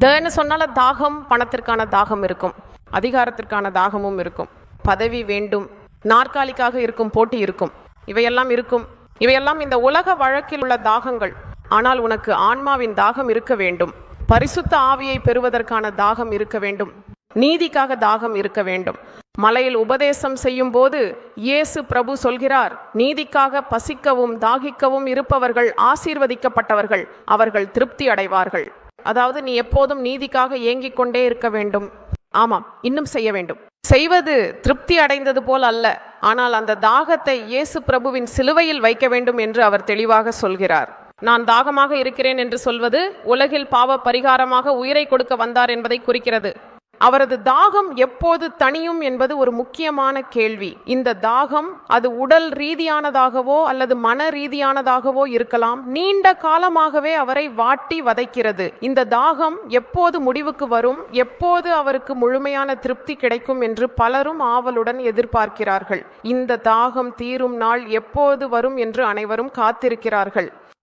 தேன்னு சொன்னால தாகம், பணத்திற்கான தாகம் இருக்கும், அதிகாரத்திற்கான தாகமும் இருக்கும், பதவி வேண்டும், நாற்காலிக்காக இருக்கும் போட்டி இருக்கும், இவையெல்லாம் இருக்கும். இவையெல்லாம் இந்த உலக வழக்கில் உள்ள தாகங்கள். ஆனால் உனக்கு ஆன்மாவின் தாகம் இருக்க வேண்டும், பரிசுத்த ஆவியை பெறுவதற்கான தாகம் இருக்க வேண்டும், நீதிக்காக தாகம் இருக்க வேண்டும். மலையில் உபதேசம் செய்யும் போது இயேசு பிரபு சொல்கிறார், நீதிக்காக பசிக்கவும் தாகிக்கவும் இருப்பவர்கள் ஆசீர்வதிக்கப்பட்டவர்கள், அவர்கள் திருப்தி அடைவார்கள். அதாவது நீ எப்போதும் நீதிக்காக ஏங்கிக் கொண்டே இருக்க வேண்டும். ஆமாம், இன்னும் செய்ய வேண்டும். செய்வது திருப்தி அடைந்தது போல் அல்ல, ஆனால் அந்த தாகத்தை இயேசு பிரபுவின் சிலுவையில் வைக்க வேண்டும் என்று அவர் தெளிவாக சொல்கிறார். நான் தாகமாக இருக்கிறேன் என்று சொல்வது உலகில் பாவ பரிகாரமாக உயிரை கொடுக்க வந்தார் என்பதை குறிக்கிறது. அவரது தாகம் எப்போது தணியும் என்பது ஒரு முக்கியமான கேள்வி. இந்த தாகம் அது உடல் ரீதியானதாகவோ அல்லது மன ரீதியானதாகவோ இருக்கலாம். நீண்ட காலமாகவே அவரை வாட்டி வதைக்கிறது. இந்த தாகம் எப்போது முடிவுக்கு வரும், எப்போது அவருக்கு முழுமையான திருப்தி கிடைக்கும் என்று பலரும் ஆவலுடன் எதிர்பார்க்கிறார்கள். இந்த தாகம் தீரும் நாள் எப்போது வரும் என்று அனைவரும் காத்திருக்கிறார்கள்.